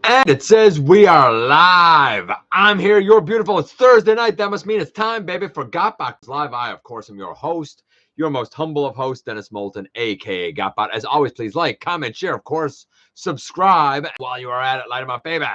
And it says we are live. I'm here. You're beautiful. It's Thursday night. That must mean it's time, baby, for GotBot Goes Live. I, of course, am your host, your most humble of hosts, Dennis Moulton, a.k.a. GotBot. As always, please like, comment, share, of course, subscribe. While you are at it, light them up, baby.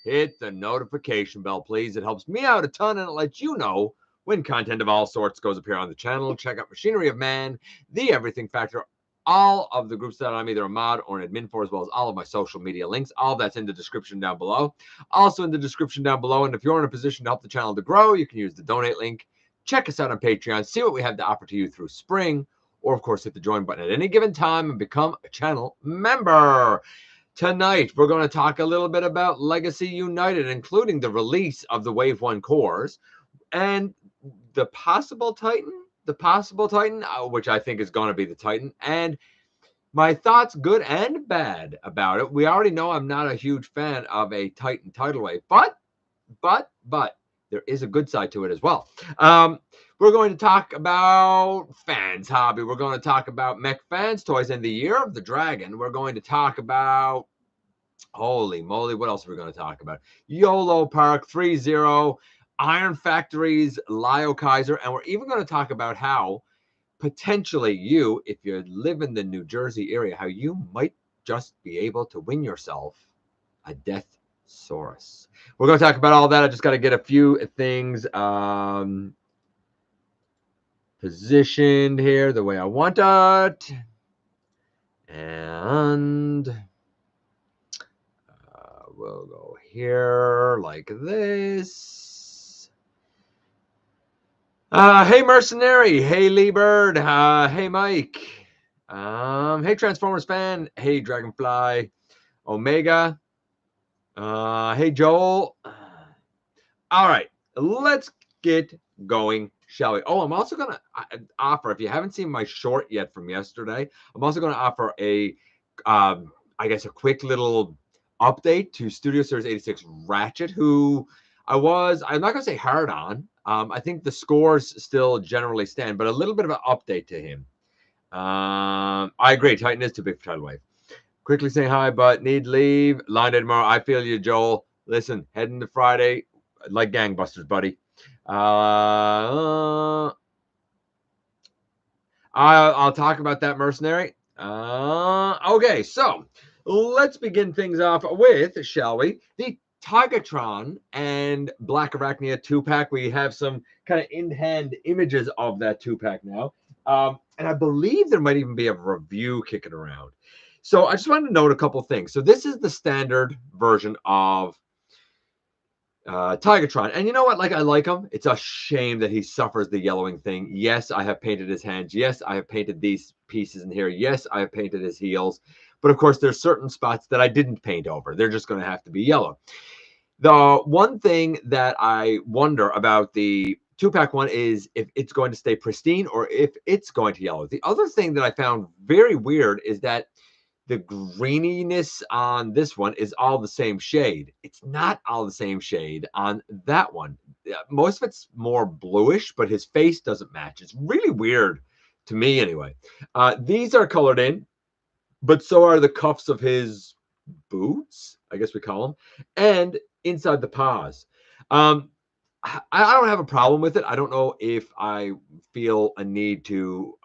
Hit the notification bell, please. It helps me out a ton, and it lets you know when content of all sorts goes up here on the channel. Check out Machinery of Man, The Everything Factor, all of the groups that I'm either a mod or an admin for, as well as all of my social media links. All that's in the description down below. Also in the description down below. And if you're in a position to help the channel to grow, you can use the donate link. Check us out on Patreon. See what we have to offer to you through spring. Or, of course, hit the join button at any given time and become a channel member. Tonight, we're going to talk a little bit about Legacy United, including the release of the Wave 1 cores and the possible Titan, which I think is going to be the Titan, and my thoughts, good and bad, about it. We already know I'm not a huge fan of a Titan tidal wave, but there is a good side to it as well. We're going to talk about Fans Hobby. We're going to talk about Mech Fans Toys and the Year of the Dragon. We're going to talk about, holy moly, what else are we going to talk about? YOLOPARK 3.0, Iron Factory's Lio Kaiser, and we're even going to talk about how potentially you, if you live in the New Jersey area, how you might just be able to win yourself a Deathsaurus. We're going to talk about all that. I just got to get a few things positioned here the way I want it. And we'll go here like this. Hey Mercenary, hey Lee Bird, hey Mike, hey Transformers fan, hey Dragonfly, Omega, hey Joel. All right, let's get going, shall we? Oh, I'm also going to offer, if you haven't seen my short yet from yesterday, I'm also going to offer a, I guess, a quick little update to Studio Series 86 Ratchet, who I'm not going to say hard on. I think the scores still generally stand, but a little bit of an update to him. I agree. Titan is too big for tidal wave. Quickly saying hi, but need leave. Line day tomorrow. I feel you, Joel. Listen, heading to Friday like gangbusters, buddy. I'll talk about that, Mercenary. Okay, so let's begin things off with, shall we, the Tigatron and Blackarachnia 2-pack. We have some kind of in-hand images of that 2-pack now. And I believe there might even be a review kicking around. So I just wanted to note a couple things. So this is the standard version of Tigatron. And you know what? Like, I like him. It's a shame that he suffers the yellowing thing. Yes, I have painted his hands. Yes, I have painted these pieces in here. Yes, I have painted his heels. But of course, there's certain spots that I didn't paint over. They're just going to have to be yellow. The one thing that I wonder about the 2-pack one is if it's going to stay pristine or if it's going to yellow. The other thing that I found very weird is that the greeniness on this one is all the same shade. It's not all the same shade on that one. Most of it's more bluish, but his face doesn't match. It's really weird to me anyway. These are colored in, but so are the cuffs of his boots, I guess we call them, and inside the paws. I don't have a problem with it. I don't know if I feel a need to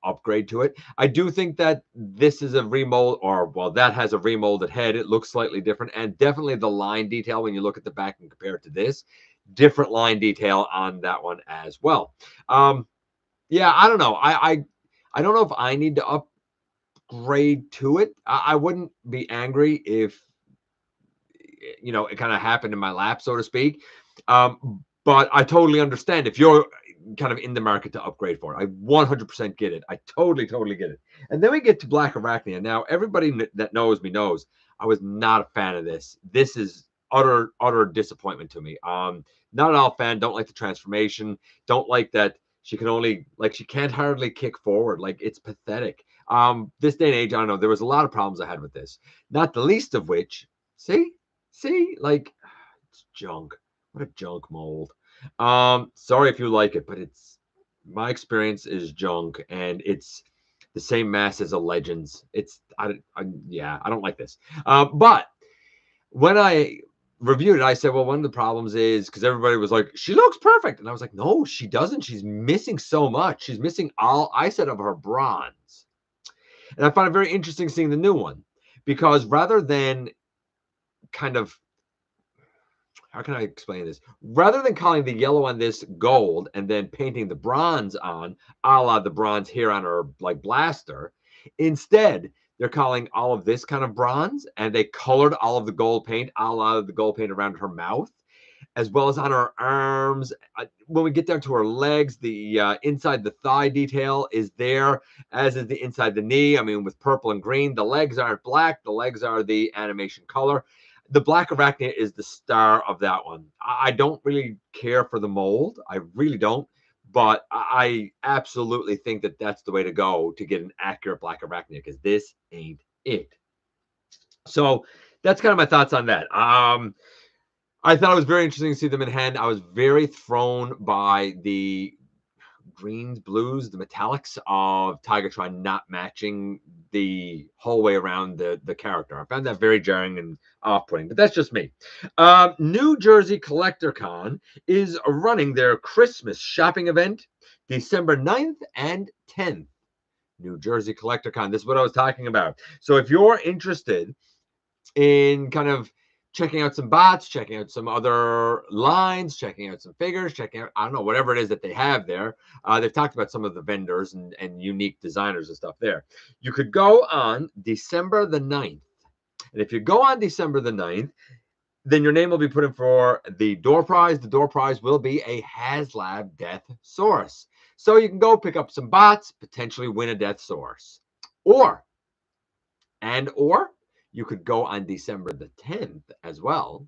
upgrade to it. I do think that this is a remold, or, well, that has a remolded head. It looks slightly different, and definitely the line detail, when you look at the back and compare it to this, different line detail on that one as well. Yeah, I don't know. I don't know if I need to upgrade to it. I wouldn't be angry if, you know, it kind of happened in my lap, so to speak. But I totally understand if you're kind of in the market to upgrade for it. I 100% get it. I totally get it. And then we get to Blackarachnia. Now, everybody that knows me knows I was not a fan of this. This is utter disappointment to me. Not at all fan. Don't like the transformation. Don't like that she can only, like, she can't hardly kick forward. Like, it's pathetic. This day and age, I don't know. There was a lot of problems I had with this. Not the least of which, see, like, it's junk. What a junk mold. Sorry if you like it, but it's, my experience is junk, and it's the same mass as a Legends. It's, yeah, I don't like this. But when I reviewed it, I said, well, one of the problems is because everybody was like, she looks perfect. And I was like, no, she doesn't. She's missing so much. She's missing all, I said, of her bronze. And I found it very interesting seeing the new one because rather than kind of, how can I explain this? Rather than calling the yellow on this gold and then painting the bronze on, a la the bronze here on her like blaster, instead they're calling all of this kind of bronze, and they colored all of the gold paint, a la the gold paint around her mouth, as well as on her arms. When we get down to her legs, the inside the thigh detail is there, as is the inside the knee. I mean, with purple and green, the legs aren't black. The legs are the animation color. The Blackarachnia is the star of that one. I don't really care for the mold. I really don't. But I absolutely think that that's the way to go to get an accurate Blackarachnia, because this ain't it. So that's kind of my thoughts on that. I thought it was very interesting to see them in hand. I was very thrown by the greens, blues, the metallics of Tigatron not matching the whole way around the character. I found that very jarring and off-putting, but that's just me. New Jersey Collector Con is running their Christmas shopping event December 9th and 10th. New Jersey Collector Con. This is what I was talking about. So if you're interested in kind of checking out some bots, checking out some other lines, checking out some figures, checking out, I don't know, whatever it is that they have there. They've talked about some of the vendors and unique designers and stuff there. You could go on December the 9th. And if you go on December the 9th, then your name will be put in for the door prize. The door prize will be a HasLab Deathsaurus. So you can go pick up some bots, potentially win a Deathsaurus. Or you could go on December the 10th as well,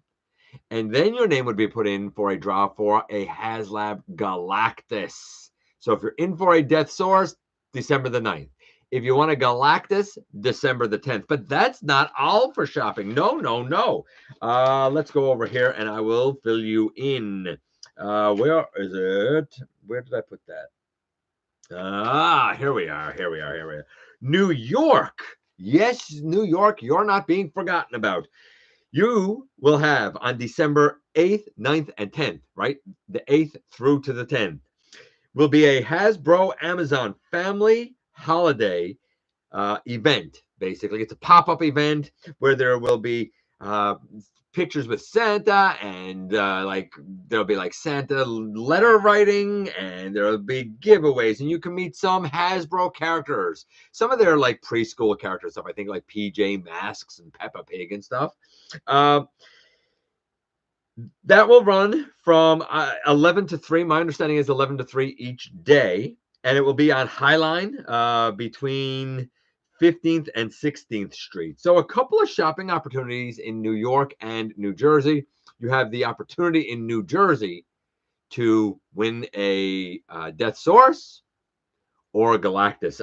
and then your name would be put in for a draw for a HasLab Galactus. So if you're in for a Deathsaurus, December the 9th. If you want a Galactus, December the 10th. But that's not all for shopping. No, no, no. Let's go over here and I will fill you in. Where is it? Where did I put that? Here we are. Here we are. New York. Yes, New York, you're not being forgotten about. You will have on December 8th, 9th, and 10th, right? The 8th through to the 10th, will be a Hasbro Amazon family holiday event. Basically, it's a pop-up event where there will be pictures with Santa, and like there'll be like Santa letter writing, and there'll be giveaways, and you can meet some Hasbro characters, some of their like preschool character stuff. I think like PJ Masks and Peppa Pig and stuff. That will run from 11 to 3. My understanding is 11 to 3 each day, and it will be on Highline between 15th and 16th Street. So a couple of shopping opportunities in New York and New Jersey. You have the opportunity in New Jersey to win a Deathsaurus or a Galactus.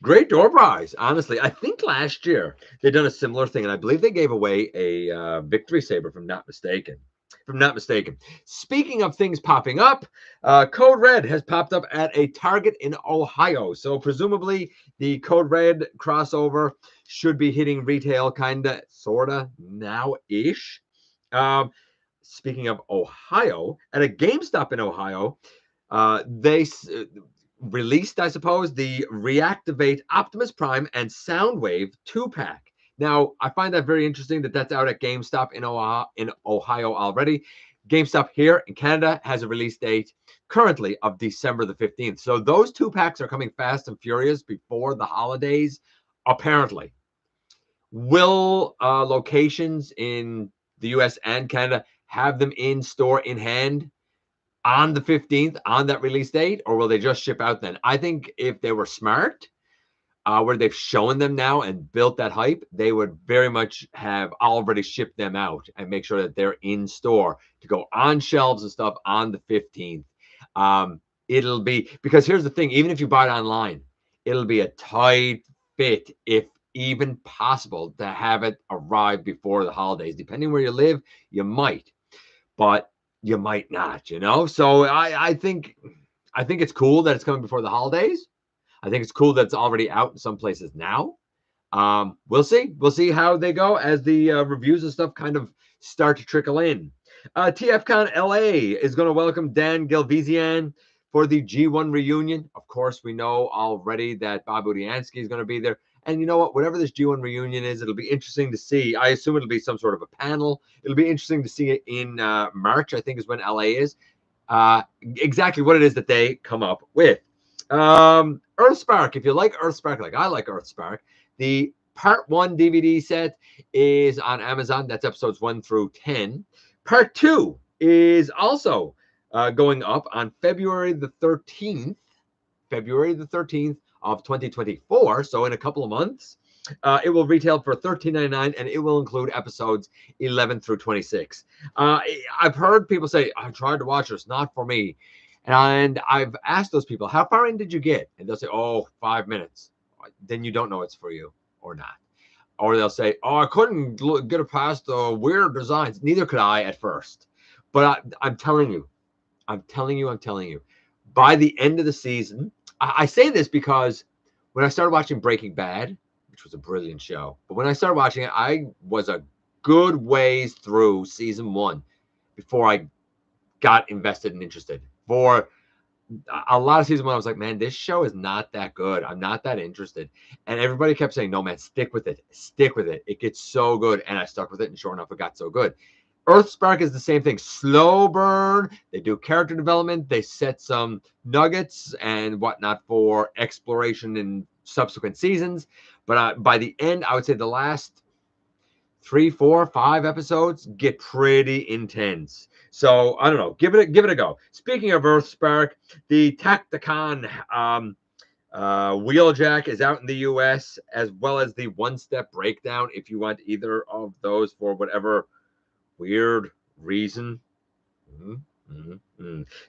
Great door prize, honestly. I think last year they've done a similar thing, and I believe they gave away a Victory Saber, if I'm not mistaken. Speaking of things popping up, Code Red has popped up at a Target in Ohio. So presumably the Code Red crossover should be hitting retail kind of, sort of, now-ish. Speaking of Ohio, at a GameStop in Ohio, they released, I suppose, the Reactivate Optimus Prime and Soundwave 2-pack. Now, I find that very interesting that that's out at GameStop in Ohio already. GameStop here in Canada has a release date currently of December the 15th. So those 2-packs are coming fast and furious before the holidays, apparently. Will locations in the US and Canada have them in store in hand on the 15th, on that release date, or will they just ship out then? I think if they were smart, where they've shown them now and built that hype, they would very much have already shipped them out and make sure that they're in store to go on shelves and stuff on the 15th. It'll be, because here's the thing, even if you buy it online, it'll be a tight fit, if even possible, to have it arrive before the holidays. Depending where you live, you might, but you might not, you know? So I think it's cool that it's coming before the holidays. I think it's cool that it's already out in some places now. We'll see. We'll see how they go as the reviews and stuff kind of start to trickle in. TFCon LA is going to welcome Dan Gelvizian for the G1 reunion. Of course, we know already that Bob Budiansky is going to be there. And you know what? Whatever this G1 reunion is, it'll be interesting to see. I assume it'll be some sort of a panel. It'll be interesting to see it in March, I think is when LA is. Exactly what it is that they come up with. Earthspark, if you like Earthspark, like I like Earthspark, the Part 1 DVD set is on Amazon. That's episodes 1 through 10. Part 2 is also going up on February the 13th. February the 13th of 2024. So in a couple of months. It will retail for $13.99, and it will include episodes 11 through 26. I've heard people say, I tried to watch it. It's not for me. And I've asked those people, how far in did you get? And they'll say, oh, 5 minutes. Then you don't know it's for you or not. Or they'll say, oh, I couldn't get past the weird designs. Neither could I at first. But I'm telling you, by the end of the season, I say this because when I started watching Breaking Bad, which was a brilliant show, but when I started watching it, I was a good ways through season 1 before I got invested and interested. For a lot of season 1, I was like, man, this show is not that good. I'm not that interested. And everybody kept saying, no, man, stick with it. Stick with it. It gets so good. And I stuck with it, and sure enough, it got so good. Earthspark is the same thing. Slow burn. They do character development. They set some nuggets and whatnot for exploration in subsequent seasons. But by the end, I would say the last 3, 4, 5 episodes get pretty intense. So I don't know. Give it a go. Speaking of Earthspark, the Tacticon Wheeljack is out in the US, as well as the one-step breakdown if you want either of those for whatever weird reason.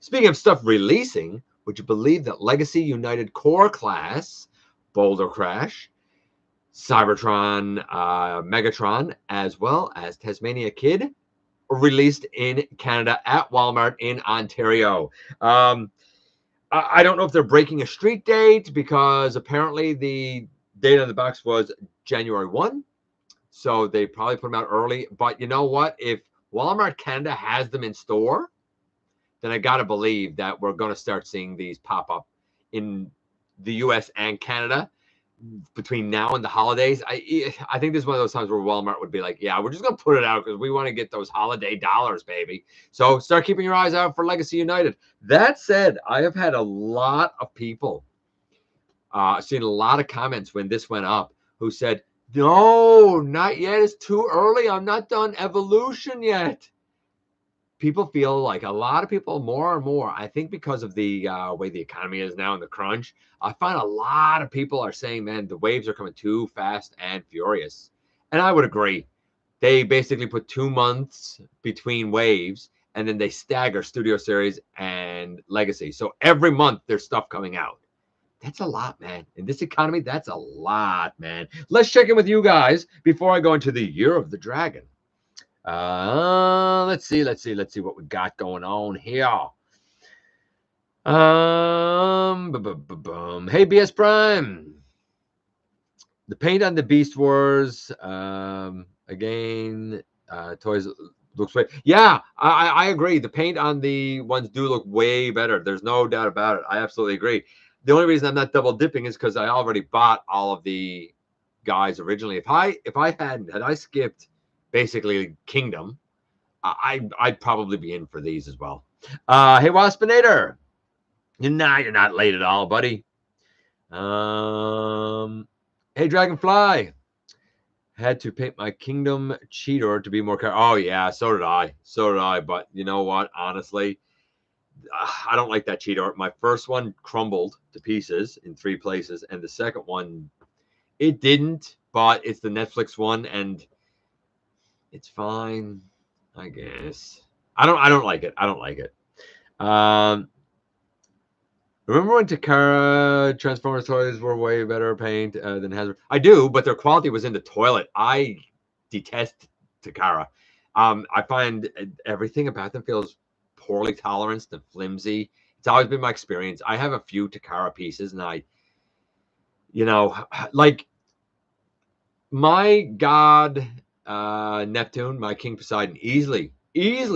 Speaking of stuff releasing, would you believe that Legacy United Core Class, Boulder Crash, Cybertron, Megatron, as well as Tasmania Kid, released in Canada at Walmart in Ontario. I don't know if they're breaking a street date, because apparently the date on the box was January 1. So they probably put them out early. But you know what? If Walmart Canada has them in store, then I got to believe that we're going to start seeing these pop up in the US and Canada between now and the holidays. I think this is one of those times where Walmart would be like, yeah, we're just going to put it out because we want to get those holiday dollars, baby. So start keeping your eyes out for Legacy United. That said, I have had a lot of people, seen a lot of comments when this went up, who said, no, not yet. It's too early. I'm not done Evolution yet. People feel like, a lot of people, more and more, I think because of the way the economy is now and the crunch, I find a lot of people are saying, man, the waves are coming too fast and furious. And I would agree. They basically put 2 months between waves, and then they stagger Studio Series and Legacy. So every month there's stuff coming out. That's a lot, man. In this economy, that's a lot, man. Let's check in with you guys before I go into the Year of the Dragon. Let's see what we got going on here. Hey, BS Prime. The paint on the Beast Wars, again, toys looks great. Yeah, I agree. The paint on the ones do look way better. There's no doubt about it. I absolutely agree. The only reason I'm not double dipping is because I already bought all of the guys originally. If I had I skipped basically Kingdom, I'd probably be in for these as well. Hey, Waspinator. You're not late at all, buddy. Hey, Dragonfly. Had to paint my Kingdom Cheetor to be more oh yeah, so did I. But you know what? Honestly, I don't like that Cheetor. My first one crumbled to pieces in 3 places, and the second one, it didn't, but it's the Netflix one, and it's fine, I guess. I don't like it. Remember when Takara Transformers toys were way better paint than Hasbro? I do, but their quality was in the toilet. I detest Takara. I find everything about them feels poorly toleranced and flimsy. It's always been my experience. I have a few Takara pieces, and like My god, Neptune, my King Poseidon, easily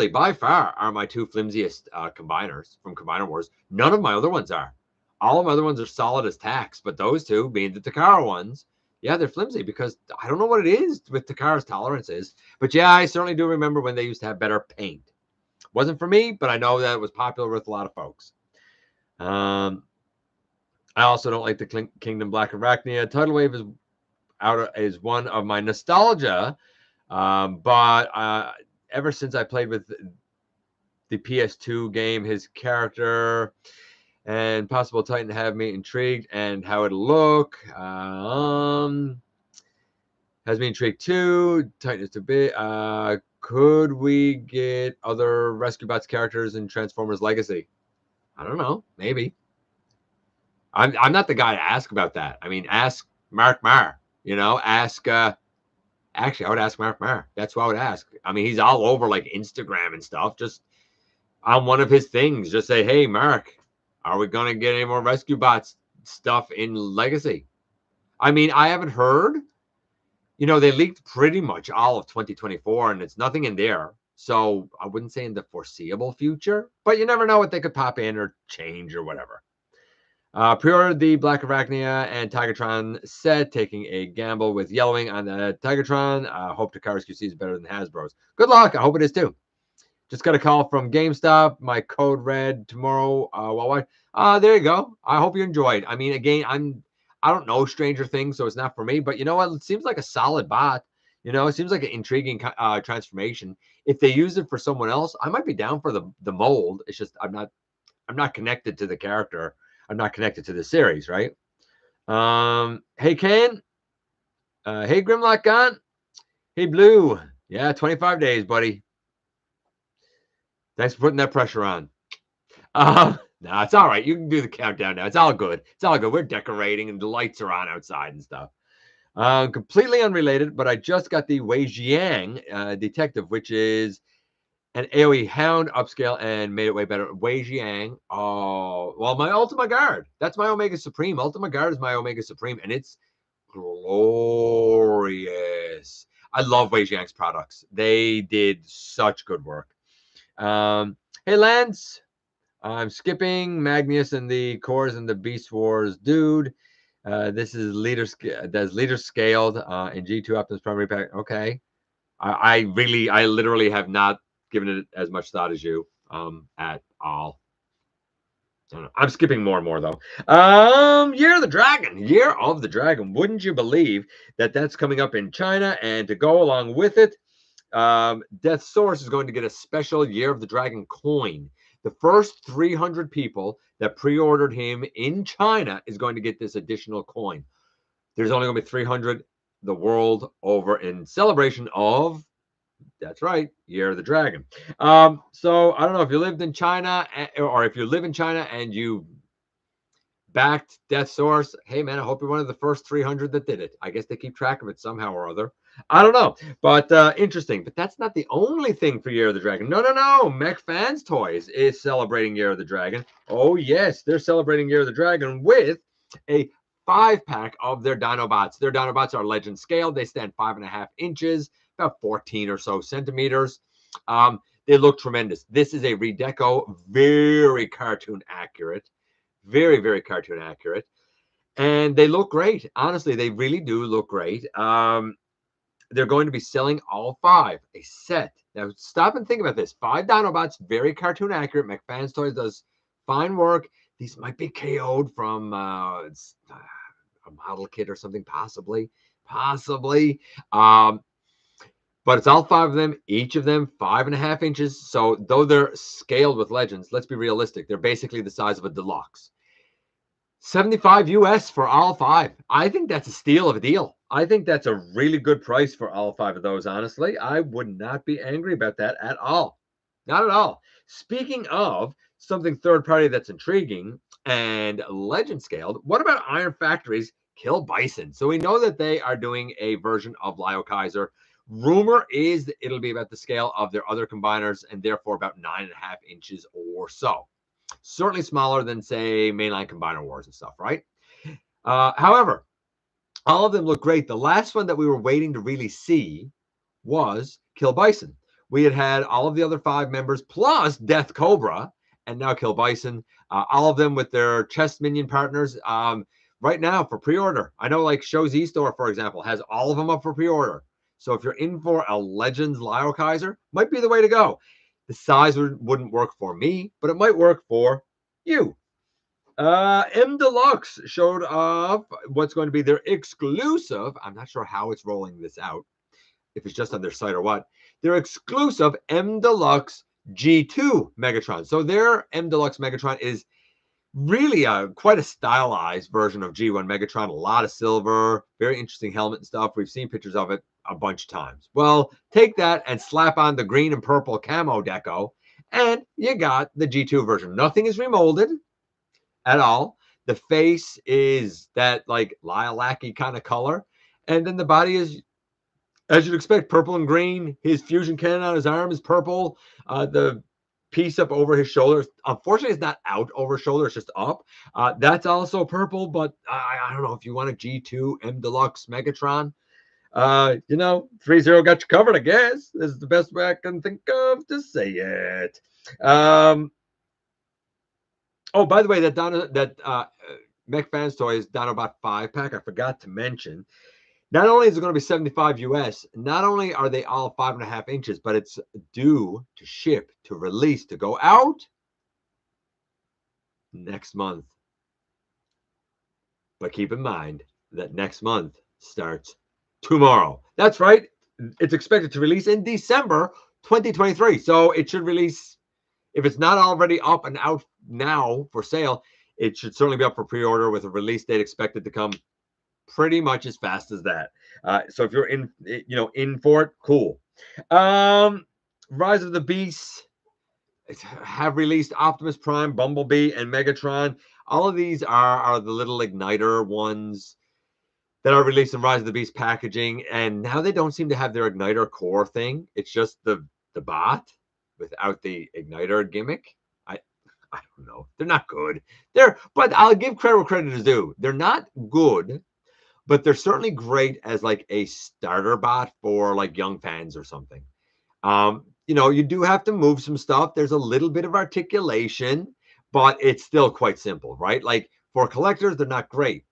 by far are my two flimsiest combiners from Combiner Wars. None of my other ones are. All of my other ones are solid as tacks, but those two, being the Takara ones, yeah, they're flimsy because I don't know what it is with Takara's tolerances. But yeah, I certainly do remember when they used to have better paint. Wasn't for me, but I know that it was popular with a lot of folks. I also don't like the Kingdom Blackarachnia. Tidal Wave is one of my nostalgia, but ever since I played with the PS2 game, his character and possible Titan have me intrigued, and how it'll look has me intrigued too. Titan is too big. Could we get other Rescue Bots characters in Transformers Legacy? I don't know. Maybe. I'm not the guy to ask about that. I mean, ask Mark Marr. Ask. Actually, I would ask Mark Marr. That's who I would ask. I mean, he's all over like Instagram and stuff. Just on one of his things, just say, "Hey, Mark, are we gonna get any more Rescue Bots stuff in Legacy?" I mean, I haven't heard. They leaked pretty much all of 2024, and it's nothing in there. So I wouldn't say in the foreseeable future, but you never know what they could pop in or change or whatever. Pre-ordered the Blackarachnia and Tigatron set, taking a gamble with yellowing on the Tigatron. Hope Takara's QC is better than Hasbro's. Good luck. I hope it is too. Just got a call from GameStop. My code red tomorrow. There you go. I hope you enjoyed. I mean, again, I don't know Stranger Things, so it's not for me. But you know what? It seems like a solid bot. It seems like an intriguing transformation. If they use it for someone else, I might be down for the mold. It's just I'm not connected to the character. I'm not connected to the series, right? Hey, Ken. Hey, Grimlock Gaunt. Hey, Blue. Yeah, 25 days, buddy. Thanks for putting that pressure on. No, it's all right. You can do the countdown now. It's all good. It's all good. We're decorating and the lights are on outside and stuff. Completely unrelated, but I just got the Wei Jiang Detective, which is an AoE Hound upscale and made it way better. Wei Jiang. Oh, well, my Ultima Guard. That's my Omega Supreme. Ultima Guard is my Omega Supreme, and it's glorious. I love Wei Jiang's products. They did such good work. Hey, Lance. I'm skipping Magnus and the Cores and the Beast Wars dude. This is leader scaled in G2 Optimus Primary Pack. Okay. I literally have not given it as much thought as you at all. I'm skipping more and more though. Year of the Dragon. Wouldn't you believe that that's coming up in China? And to go along with it, Deathsaurus is going to get a special Year of the Dragon coin. The first 300 people that pre-ordered him in China is going to get this additional coin. There's only going to be 300 the world over in celebration of, that's right, Year of the Dragon. So I don't know if you lived in China or if you live in China and you backed Deathsaurus. Hey, man, I hope you're one of the first 300 that did it. I guess they keep track of it somehow or other. I don't know, but interesting. But that's not the only thing for Year of the Dragon. No. Mech Fans Toys is celebrating Year of the Dragon. Oh, yes, they're celebrating Year of the Dragon with a 5-pack of their Dinobots. Their Dinobots are legend scaled. They stand 5.5 inches, about 14 or so centimeters. They look tremendous. This is a redeco, very cartoon accurate. Very, very cartoon accurate. And they look great. Honestly, they really do look great. They're going to be selling all 5, a set. Now, stop and think about this. 5 Dinobots, very cartoon accurate. Mech Fans Toys does fine work. These might be KO'd from a model kit or something, possibly. But it's all 5 of them, each of them 5.5 inches. So though they're scaled with Legends, let's be realistic. They're basically the size of a deluxe. $75 US for all 5. I think that's a steal of a deal. I think that's a really good price for all 5 of those, honestly. I would not be angry about that at all. Not at all. Speaking of something third party that's intriguing and legend scaled, what about Iron Factory's Kill Bison? So we know that they are doing a version of Lio Kaiser. Rumor is that it'll be about the scale of their other combiners and therefore about 9.5 inches or so. Certainly smaller than, say, mainline Combiner Wars and stuff, right? However, All of them look great. The last one that we were waiting to really see was Kill Bison. We had all of the other 5 members plus Death Cobra, and now Kill Bison. All of them with their chest minion partners. Right now for pre-order. I know like Show's E-Store, for example, has all of them up for pre-order. So if you're in for a Legends Lyle Kaiser, might be the way to go. The size wouldn't work for me, but it might work for you. M Deluxe showed off what's going to be their exclusive. I'm not sure how it's rolling this out, if it's just on their site or what. Their exclusive M Deluxe G2 Megatron. So their M Deluxe Megatron is really quite a stylized version of G1 Megatron. A lot of silver, very interesting helmet and stuff. We've seen pictures of it a bunch of times. Well, take that and slap on the green and purple camo deco, and you got the G2 version. Nothing is remolded at all. The face is that like lilac-y kind of color, and then the body is, as you'd expect, purple and green. His fusion cannon on his arm is purple. The piece up over his shoulder, unfortunately, it's not out over shoulder, it's just up. That's also purple, but I don't know if you want a G2 M Deluxe Megatron. 3-0 got you covered, I guess. This is the best way I can think of to say it. Oh, by the way, that Mech Fans Toys Dinobot 5-pack, I forgot to mention. Not only is it going to be $75 US, not only are they all 5.5 inches, but it's due to ship, to release, to go out next month. But keep in mind that next month starts tomorrow. That's right. It's expected to release in December 2023. So it should release, if it's not already up and out now for sale, it should certainly be up for pre-order with a release date expected to come pretty much as fast as that. So if you're in for it, cool. Rise of the Beasts have released Optimus Prime, Bumblebee, and Megatron. All of these are the little igniter ones that are released in Rise of the Beast packaging, and now they don't seem to have their igniter core thing. It's just the bot without the igniter gimmick. I don't know. They're not good. But I'll give credit where credit is due. They're not good, but they're certainly great as like a starter bot for like young fans or something. You do have to move some stuff. There's a little bit of articulation, but it's still quite simple, right? Like for collectors, they're not great,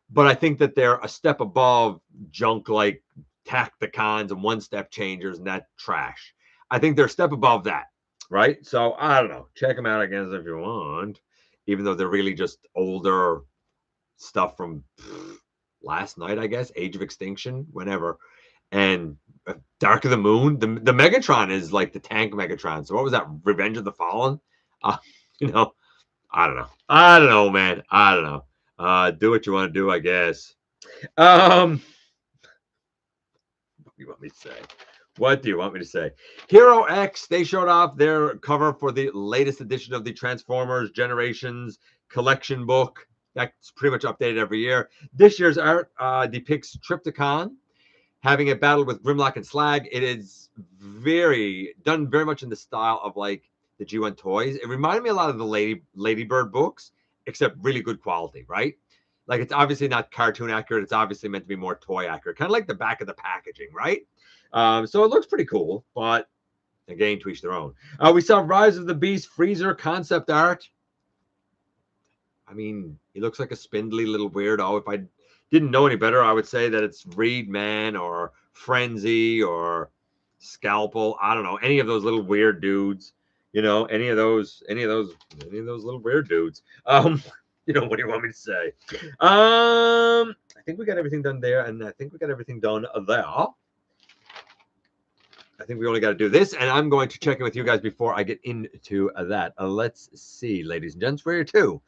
but I think that they're a step above junk like Tacticons and one-step changers and that trash. I think they're a step above that, right? So I don't know. Check them out, I guess, if you want, even though they're really just older stuff from last night, I guess, Age of Extinction, whenever. And Dark of the Moon, the Megatron is like the tank Megatron. So what was that? Revenge of the Fallen? I don't know. I don't know, man. I don't know. Do what you want to do, I guess. What do you want me to say? What do you want me to say? Hero X, they showed off their cover for the latest edition of the Transformers Generations collection book. That's pretty much updated every year. This year's art depicts Trypticon having a battle with Grimlock and Slag. It is done very much in the style of like the G1 toys. It reminded me a lot of the Ladybird books, except really good quality, right? Like it's obviously not cartoon accurate. It's obviously meant to be more toy accurate, kind of like the back of the packaging, right? So it looks pretty cool, but again, to each their own. We saw Rise of the Beast Freezer concept art. I mean, he looks like a spindly little weirdo. If I didn't know any better, I would say that it's Reed Man or Frenzy or Scalpel. I don't know, any of those little weird dudes. Any of those little weird dudes. What do you want me to say? I think we got everything done there, and I think we got everything done there. I think we only got to do this, and I'm going to check in with you guys before I get into that. Let's see, ladies and gents, where to?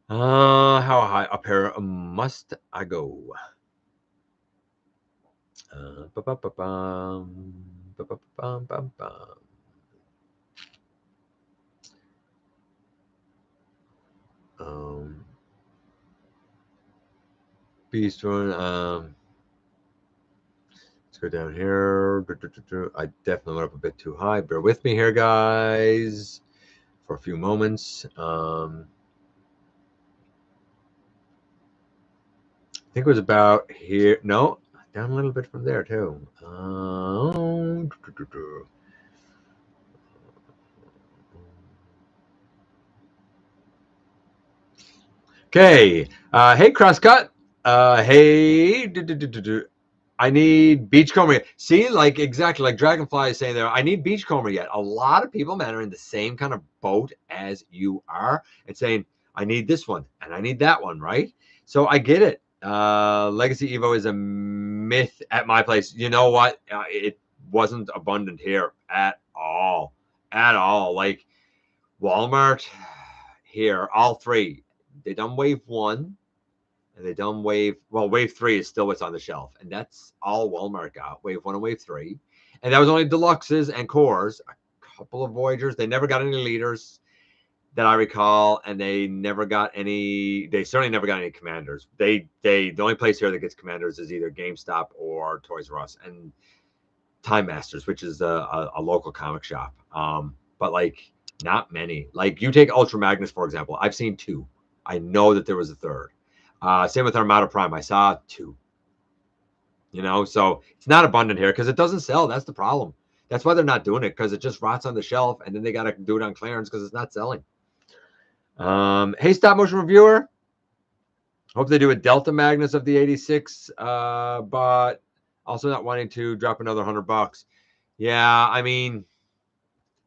How high up here must I go? Beast Run. Let's go down here. I definitely went up a bit too high. Bear with me here, guys, for a few moments. I think it was about here. No, down a little bit from there too. Okay. Hey, Crosscut. Hey. I need beachcomber yet. See, like exactly like Dragonfly is saying there, I need beachcomber yet. A lot of people, man, are in the same kind of boat as you are and saying, I need this one and I need that one, right? So I get it. Legacy Evo is a myth at my place. You know what? It wasn't abundant here at all. At all. Like Walmart here, all three. They done wave one and they done wave three is still what's on the shelf. And that's all Walmart got, wave one and wave three. And that was only deluxes and cores, a couple of Voyagers. They never got any leaders that I recall, and they certainly never got any commanders. The only place here that gets commanders is either GameStop or Toys R Us and Time Masters, which is a local comic shop. But like not many. Like you take Ultra Magnus, for example. I've seen two. I know that there was a third. Same with Armada Prime. I saw two. So it's not abundant here because it doesn't sell. That's the problem. That's why they're not doing it, because it just rots on the shelf, and then they got to do it on clearance because it's not selling. Hey, stop motion reviewer. Hope they do a Delta Magnus of the 86, but also not wanting to drop another $100. Yeah, I mean,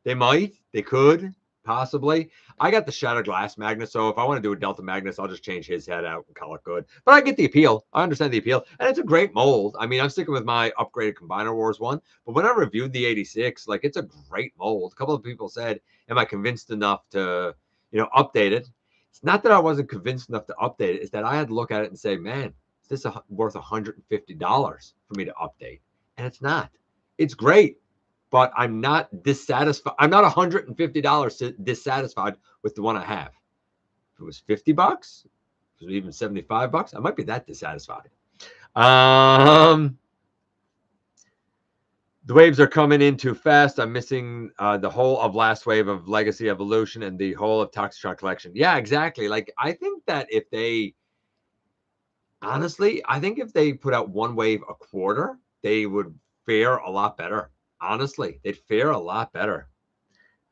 they might, they could, possibly. I got the Shattered Glass Magnus, so if I want to do a Delta Magnus, I'll just change his head out and call it good. But I get the appeal. I understand the appeal, and it's a great mold. I mean, I'm sticking with my upgraded Combiner Wars one, but when I reviewed the 86, like, it's a great mold. A couple of people said, am I convinced enough to, update it? It's not that I wasn't convinced enough to update it. It's that I had to look at it and say, man, is this worth $150 for me to update? And it's not. It's great, but I'm not dissatisfied. I'm not $150 dissatisfied with the one I have. If it was $50, if it was even $75, I might be that dissatisfied. The waves are coming in too fast. I'm missing the whole of last wave of Legacy Evolution and the whole of Toxitron Collection. Yeah, exactly. Like, I think that if they put out one wave a quarter, they would fare a lot better. Honestly, they'd fare a lot better.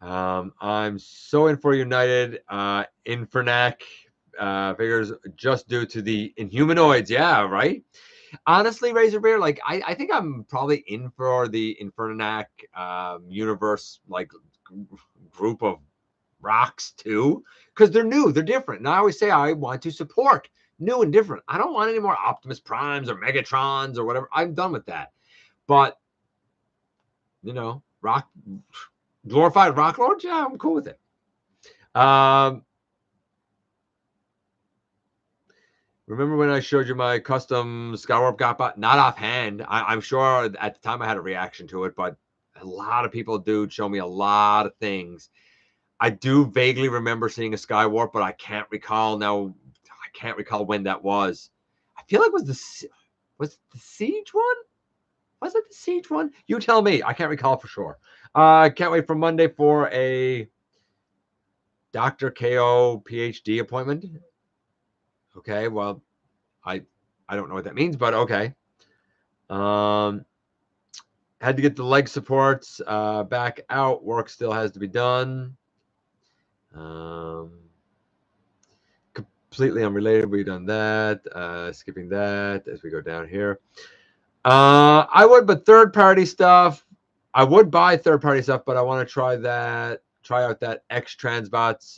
I'm so in for United. Infernac figures just due to the Inhumanoids. Yeah, right. Honestly, Razor Bear, like I think I'm probably in for the Infernac universe, like group of rocks too, because they're new, they're different. And I always say I want to support new and different. I don't want any more Optimus Primes or Megatrons or whatever. I'm done with that. But rock glorified rock lords, yeah, I'm cool with it. Remember when I showed you my custom Skywarp GotBot? Not offhand. I'm sure at the time I had a reaction to it, but a lot of people do show me a lot of things. I do vaguely remember seeing a Skywarp, but I can't recall now. I can't recall when that was. I feel like was the Siege one? Was it the Siege one? You tell me. I can't recall for sure. I can't wait for Monday for a Dr. KO PhD appointment. Okay, well, I don't know what that means, but okay. Had to get the leg supports back out. Work still has to be done. Completely unrelated. We've done that. Skipping that as we go down here. I would, but third-party stuff. I would buy third-party stuff, but I want to try out that X Transbots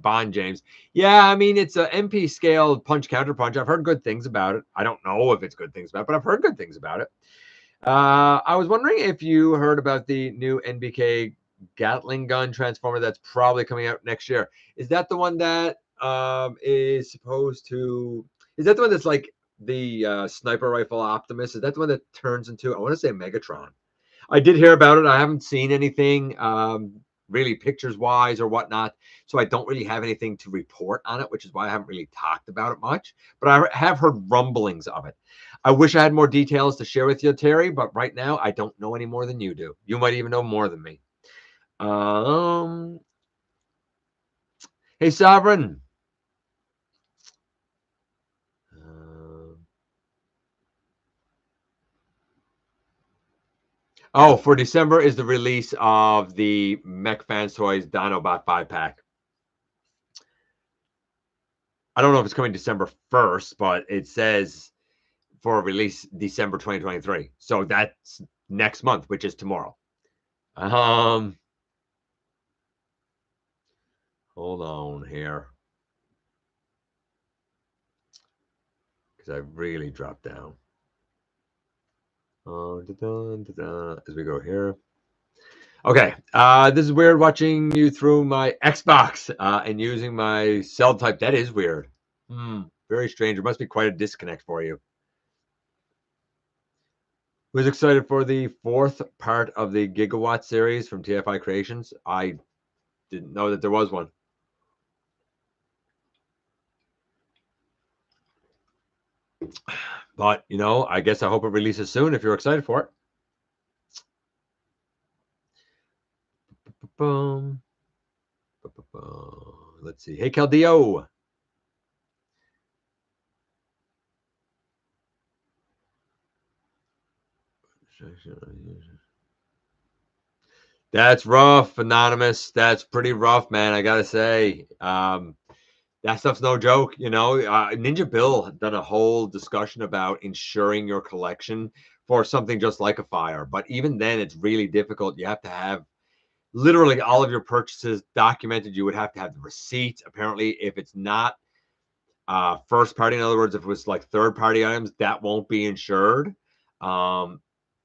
Bond James. Yeah, I mean, it's a MP scale punch counter punch. I've heard good things about it. I don't know if it's good things about it, but I've heard good things about it. I was wondering if you heard about the new NBK Gatling gun transformer that's probably coming out next year. Is that the one that is supposed to? Is that the one that's like the sniper rifle Optimus? Is that the one that turns into? I want to say Megatron. I did hear about it. I haven't seen anything really pictures wise or whatnot, so I don't really have anything to report on it, which is why I haven't really talked about it much. But I have heard rumblings of it. I wish I had more details to share with you, Terry, but right now I don't know any more than you do. You might even know more than me. Hey, Sovereign. Oh, for December is the release of the Mech Fans Toys Dinobot 5-pack. I don't know if it's coming December 1st, but it says for release December 2023. So that's next month, which is tomorrow. Hold on here. Because I really dropped down. As we go here. Okay, this is weird watching you through my Xbox and using my cell type. That is weird. Very strange. It must be quite a disconnect for you. Was excited for the 4th part of the Gigawatt series from TFI Creations. I didn't know that there was one. But, you know, I guess I hope it releases soon if you're excited for it. Boom. Let's see. Hey, Caldio. That's rough, Anonymous. That's pretty rough, man. I gotta say, that stuff's no joke. You know, Ninja Bill had done a whole discussion about insuring your collection for something just like a fire. But even then, it's really difficult. You have to have literally all of your purchases documented. You would have to have the receipts. Apparently, if it's not first party, in other words, if it was like third party items, that won't be insured.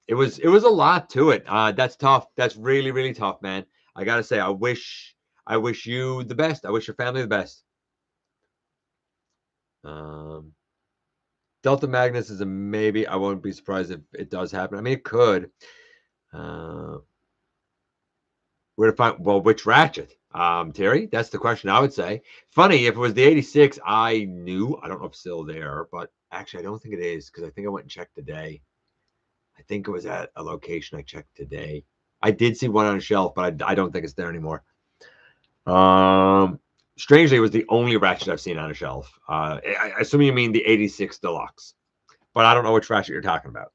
It was a lot to it. That's tough. That's really, really tough, man. I gotta say, I wish you the best. I wish your family the best. Delta Magnus is a maybe. I won't be surprised if it does happen. I mean, it could. Where to find, well, which Ratchet? Terry, that's the question I would say. Funny, if it was the 86, I knew. I don't know if it's still there, but actually, I don't think it is because I think I went and checked today. I think it was at a location I checked today. I did see one on a shelf, but I don't think it's there anymore. Strangely, it was the only Ratchet I've seen on a shelf. I assume you mean the 86 Deluxe, but I don't know which Ratchet you're talking about.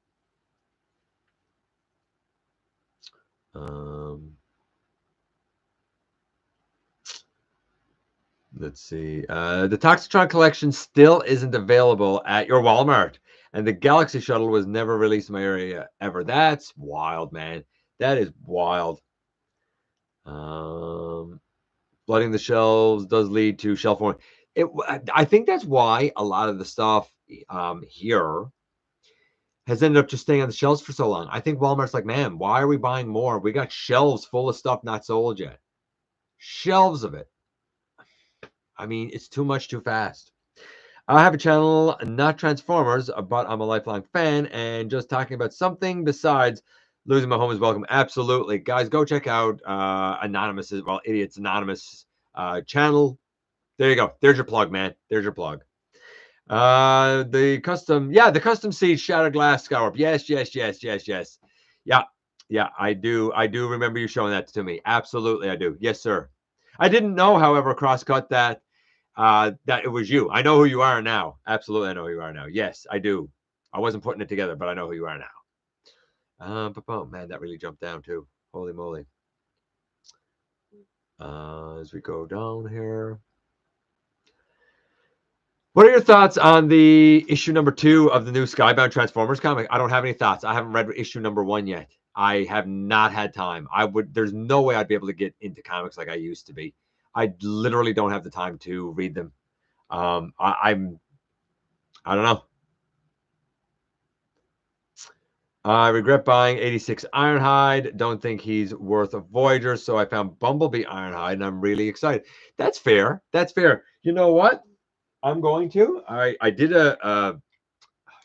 Let's see. The Toxitron collection still isn't available at your Walmart, and the Galaxy Shuttle was never released in my area ever. That's wild, man. That is wild. Flooding the shelves does lead to shelf warming. I think that's why a lot of the stuff here has ended up just staying on the shelves for so long. I think Walmart's like, man, why are we buying more? We got shelves full of stuff not sold yet. Shelves of it. I mean, it's too much too fast. I have a channel, not Transformers, but I'm a lifelong fan and just talking about something besides losing my home is welcome. Absolutely. Guys, go check out Anonymous, well, Idiots Anonymous channel. There you go. There's your plug, man. There's your plug. The custom seed shattered glass scour. Yes. Yeah, I do remember you showing that to me. Absolutely, I do. Yes, sir. I didn't know, however, Crosscut, that it was you. I know who you are now. Absolutely, I know who you are now. Yes, I do. I wasn't putting it together, but I know who you are now. Man, that really jumped down too. Holy moly. As we go down here. What are your thoughts on the issue number 2 of the new Skybound Transformers comic? I don't have any thoughts. I haven't read issue number 1 yet. I have not had time. There's no way I'd be able to get into comics like I used to be. I literally don't have the time to read them. I don't know. I regret buying 86 Ironhide. Don't think he's worth a Voyager, so I found Bumblebee Ironhide, and I'm really excited. That's fair. That's fair. You know what? I'm going to. I did a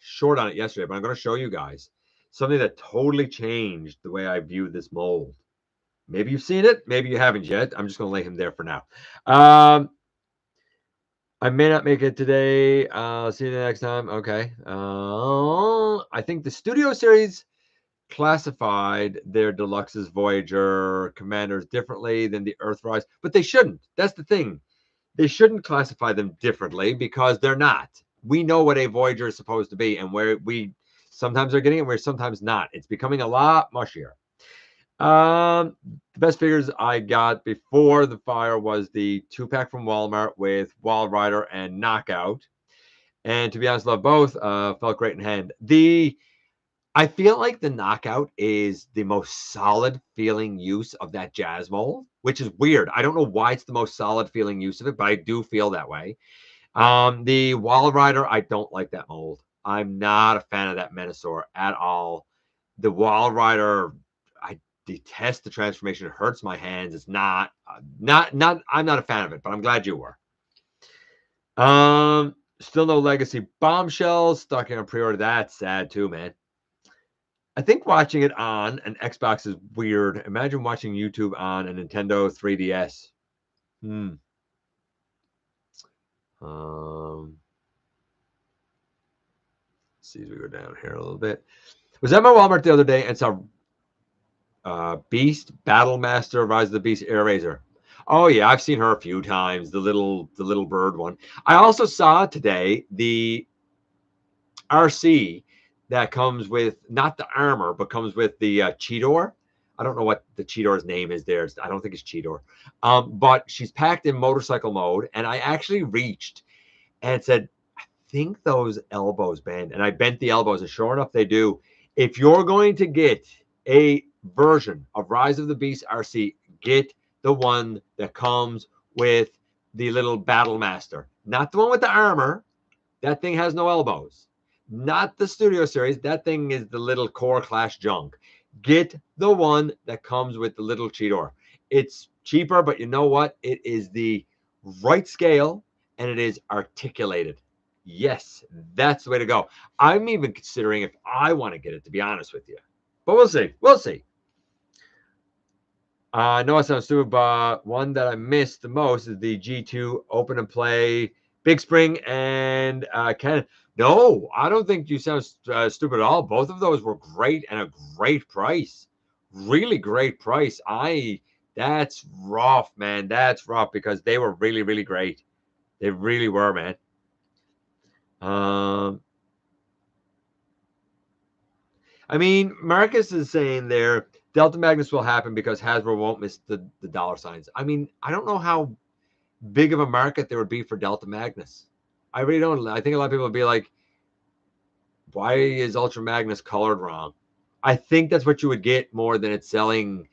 short on it yesterday, but I'm going to show you guys something that totally changed the way I view this mold. Maybe you've seen it. Maybe you haven't yet. I'm just going to lay him there for now. I may not make it today. See you next time. Okay. I think the Studio Series classified their Deluxe's Voyager commanders differently than the Earthrise, but they shouldn't. That's the thing. They shouldn't classify them differently because they're not. We know what a Voyager is supposed to be, and where we Sometimes they're getting it, where sometimes not. It's becoming a lot mushier. The best figures I got before the fire was the 2-pack from Walmart with Wild Rider and Knockout. And to be honest, love both. Felt great in hand. I feel like the Knockout is the most solid feeling use of that Jazz mold, which is weird. I don't know why it's the most solid feeling use of it, but I do feel that way. The Wild Rider, I don't like that mold. I'm not a fan of that Menasor at all. The Wild Rider, I detest the transformation. It hurts my hands. It's not. I'm not a fan of it, but I'm glad you were. Still no Legacy Bombshells. Stuck in a pre-order. That's sad too, man. I think watching it on an Xbox is weird. Imagine watching YouTube on a Nintendo 3DS. Let's see as we go down here a little bit. Was at my Walmart the other day and saw Beast Battlemaster Rise of the Beast Air Razor. Oh yeah, I've seen her a few times. The little bird one. I also saw today the RC that comes with not the armor, but comes with the Cheetor. I don't know what the Cheetor's name is there. I don't think it's Cheetor. But she's packed in motorcycle mode, and I actually reached and said, I think those elbows bend. And I bent the elbows, and sure enough, they do. If you're going to get a version of Rise of the Beast RC, get the one that comes with the little Battle Master. Not the one with the armor. That thing has no elbows. Not the Studio Series. That thing is the little Core Clash junk. Get the one that comes with the little Cheetor. It's cheaper, but you know what? It is the right scale, and it is articulated. Yes, that's the way to go. I'm even considering if I want to get it, to be honest with you. But we'll see. We'll see. I know it sounds stupid, but one that I missed the most is the G2 Open and Play Big Spring and Cannon. No, I don't think you sound stupid at all. Both of those were great and a great price. Really great price. That's rough, man. That's rough because they were really, really great. They really were, man. I mean, Marcus is saying there, Delta Magnus will happen because Hasbro won't miss the dollar signs. I mean, I don't know how big of a market there would be for Delta Magnus. I really don't. I think a lot of people would be like, why is Ultra Magnus colored wrong? I think that's what you would get more than it's selling.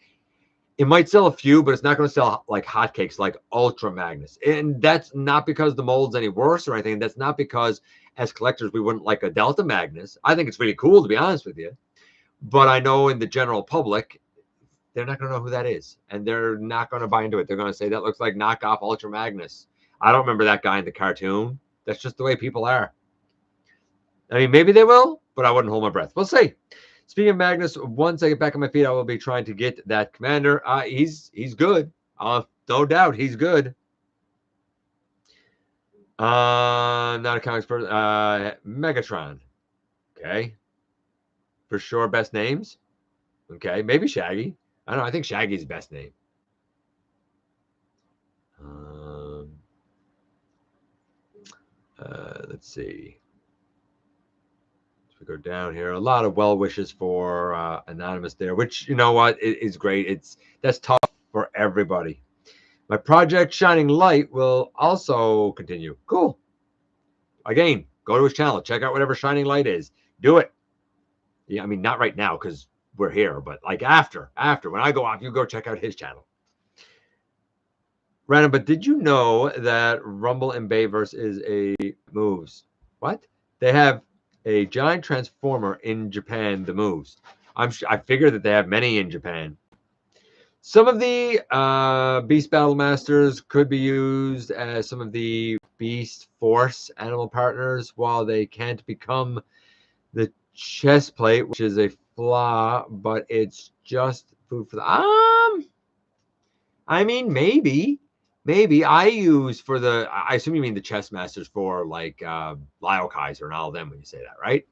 It might sell a few, but it's not going to sell like hotcakes like Ultra Magnus. And that's not because the mold's any worse or anything. That's not because as collectors we wouldn't like a Delta Magnus. I think it's really cool, to be honest with you. But I know in the general public, they're not going to know who that is. And they're not going to buy into it. They're going to say, that looks like knockoff Ultra Magnus. I don't remember that guy in the cartoon. That's just the way people are. I mean, maybe they will, but I wouldn't hold my breath. We'll see. Speaking of Magnus, once I get back on my feet, I will be trying to get that commander. He's good. No doubt, he's good. Not a comics person. Megatron. Okay. For sure, best names. Okay, maybe Shaggy. I don't know. I think Shaggy's best name. Let's see. We go down here. A lot of well wishes for Anonymous there, which, you know what, it is great. That's tough for everybody. My project Shining Light will also continue. Cool. Again, go to his channel. Check out whatever Shining Light is. Do it. Yeah, I mean, not right now because we're here, but like after when I go off, you go check out his channel. Random, but did you know that Rumble and Bayverse is a moves? What? They have a giant transformer in Japan, the moves. I figure that they have many in Japan. Some of the Beast Battle Masters could be used as some of the Beast Force animal partners, while they can't become the chest plate, which is a flaw, but it's just food for the I mean, maybe I use for the, I assume you mean the chess masters for like Lyle Kaiser and all of them when you say that, right?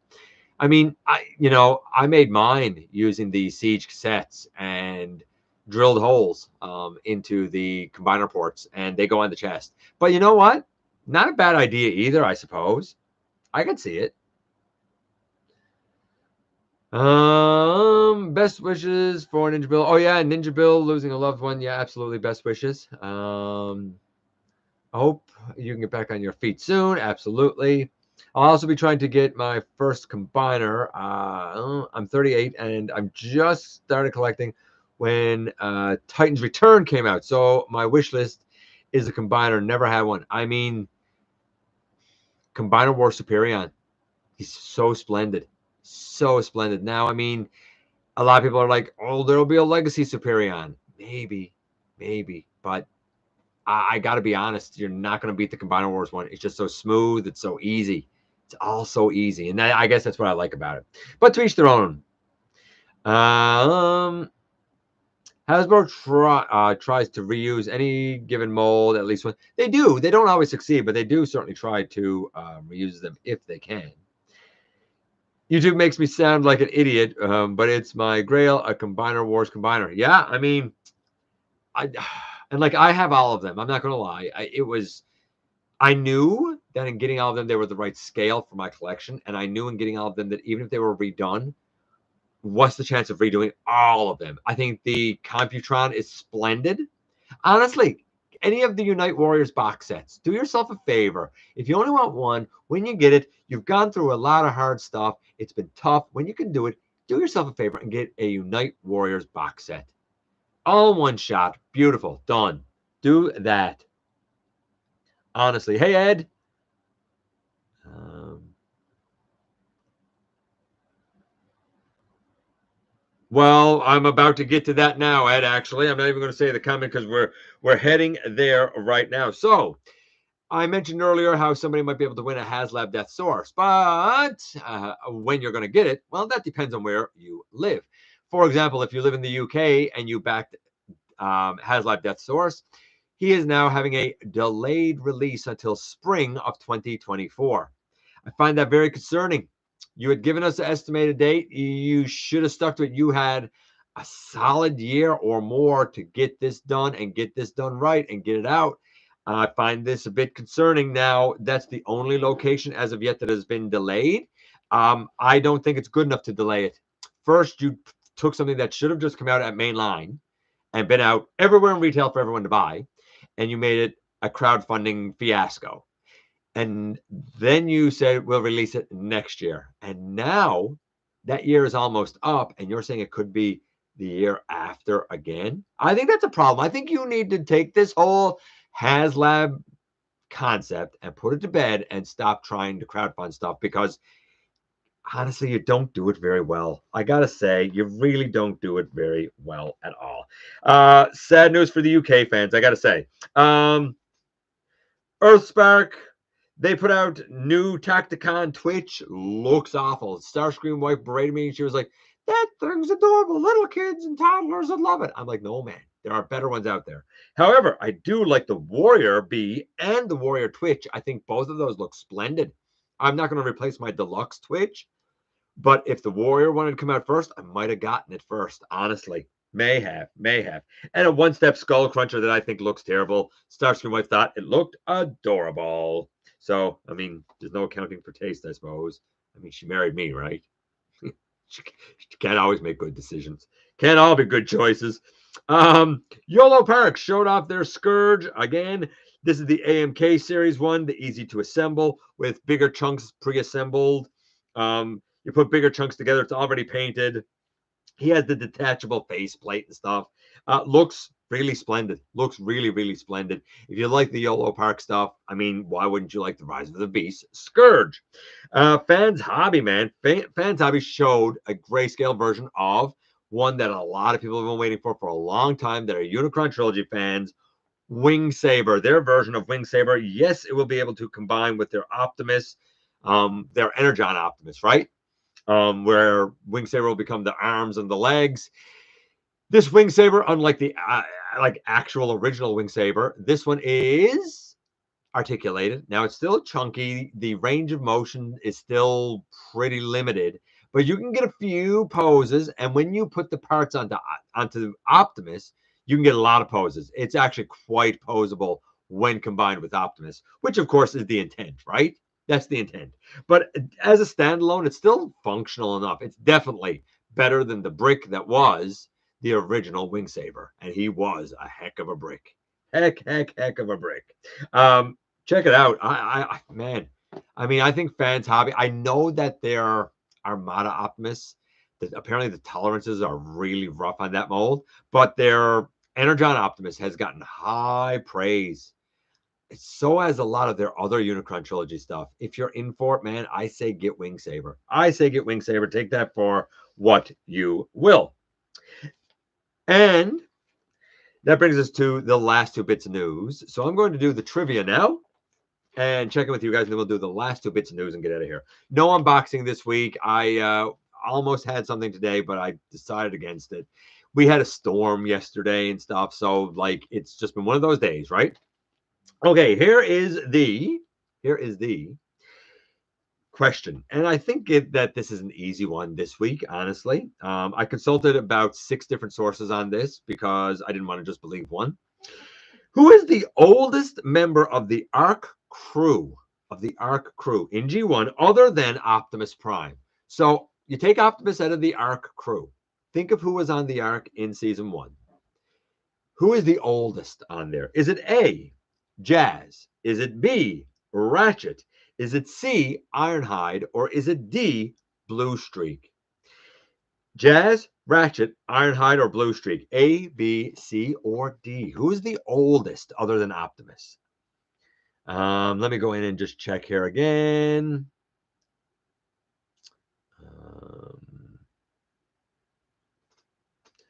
I mean, I made mine using the Siege cassettes and drilled holes into the combiner ports, and they go on the chest. But you know what? Not a bad idea either, I suppose. I could see it. Best wishes for Ninja Bill. Oh yeah, Ninja Bill losing a loved one. Yeah, absolutely. Best wishes. I hope you can get back on your feet soon. Absolutely. I'll also be trying to get my first combiner. I'm 38 and I'm just started collecting when Titan's Return came out. So my wish list is a combiner. Never had one. I mean, Combiner War Superion. He's so splendid. So splendid. Now, I mean, a lot of people are like, oh, there'll be a Legacy Superion. Maybe, maybe. But I got to be honest, you're not going to beat the Combiner Wars one. It's just so smooth. It's so easy. It's all so easy. And I guess that's what I like about it. But to each their own. Hasbro tries to reuse any given mold at least one. They do. They don't always succeed, but they do certainly try to reuse them if they can. YouTube makes me sound like an idiot, but it's my grail, a Combiner Wars combiner. Yeah, I mean, I have all of them. I'm not gonna lie. I knew that in getting all of them, they were the right scale for my collection, and I knew in getting all of them that even if they were redone, what's the chance of redoing all of them? I think the Computron is splendid. Honestly, any of the Unite Warriors box sets, do yourself a favor. If you only want one, when you get it, you've gone through a lot of hard stuff. It's been tough. When you can do it, do yourself a favor and get a Unite Warriors box set. All in one shot. Beautiful. Done. Do that. Honestly. Hey, Ed. Well, I'm about to get to that now, Ed, actually. I'm not even going to say the comment because we're heading there right now. So, I mentioned earlier how somebody might be able to win a HasLab Deathsaurus, but when you're going to get it, well, that depends on where you live. For example, if you live in the UK and you backed HasLab Deathsaurus, he is now having a delayed release until spring of 2024. I find that very concerning. You had given us an estimated date. You should have stuck to it. You had a solid year or more to get this done and get this done right and get it out. I find this a bit concerning. Now, that's the only location as of yet that has been delayed. I don't think it's good enough to delay it. First, you took something that should have just come out at mainline and been out everywhere in retail for everyone to buy, and you made it a crowdfunding fiasco. And then you said we'll release it next year. And now that year is almost up, and you're saying it could be the year after again. I think that's a problem. I think you need to take this whole HasLab concept and put it to bed and stop trying to crowdfund stuff because honestly, you don't do it very well. I gotta say, you really don't do it very well at all. Sad news for the UK fans, I gotta say. Earthspark, they put out new Tacticon Twitch. Looks awful. Starscream wife berated me. She was like, that thing's adorable. Little kids and toddlers would love it. I'm like, no, man. There are better ones out there. However, I do like the Warrior Bee and the Warrior Twitch. I think both of those look splendid. I'm not going to replace my deluxe Twitch, but if the Warrior wanted to come out first, I might have gotten it first, honestly. May have. And a one-step Skull Cruncher that I think looks terrible. Starscream wife thought it looked adorable. So, I mean, there's no accounting for taste, I suppose. I mean, she married me, right? she can't always make good decisions. Can't all be good choices. YOLOPARK showed off their Scourge again. This is the AMK Series 1, the easy to assemble with bigger chunks pre-assembled. You put bigger chunks together. It's already painted. He has the detachable faceplate and stuff. Looks really splendid. Looks really, really splendid. If you like the YOLOPARK stuff, I mean, why wouldn't you like the Rise of the Beast Scourge? Fans Hobby, man. Fans Hobby showed a grayscale version of one that a lot of people have been waiting for a long time that are Unicron Trilogy fans. Wing Saber, their version of Wing Saber. Yes, it will be able to combine with their Optimus, their Energon Optimus, right? Where Wing Saber will become the arms and the legs. This Wing Saber, unlike the like actual original Wing Saber, this one is articulated. Now it's still chunky. The range of motion is still pretty limited, but you can get a few poses. And when you put the parts onto Optimus, you can get a lot of poses. It's actually quite posable when combined with Optimus, which of course is the intent, right? That's the intent. But as a standalone, it's still functional enough. It's definitely better than the brick that was the original Wing Saber. And he was a heck of a brick. Heck of a brick. Check it out. Man, I mean, I think Fans Hobby, I know that their Armada Optimus, that apparently the tolerances are really rough on that mold, but their Energon Optimus has gotten high praise. So has a lot of their other Unicron trilogy stuff. If you're in for it, man, I say get Wing Saber. I say get Wing Saber. Take that for what you will. And that brings us to the last two bits of news. So I'm going to do the trivia now and check in with you guys, and then we'll do the last two bits of news and get out of here. No unboxing this week. I almost had something today, but I decided against it. We had a storm yesterday and stuff, so like it's just been one of those days, right? Okay, here is the question, and I think that this is an easy one this week, honestly. I consulted about 6 different sources on this because I didn't want to just believe one. Who is the oldest member of the Ark crew in G1 other than Optimus Prime? So you take Optimus out of the Ark crew. Think of who was on the Ark in season 1. Who is the oldest on there? Is it A, Jazz? Is it B, Ratchet? Is it C, Ironhide? Or is it D, Blue Streak? Jazz, Ratchet, Ironhide, or Blue Streak? A, B, C, or D? Who is the oldest other than Optimus? Let me go in and just check here again.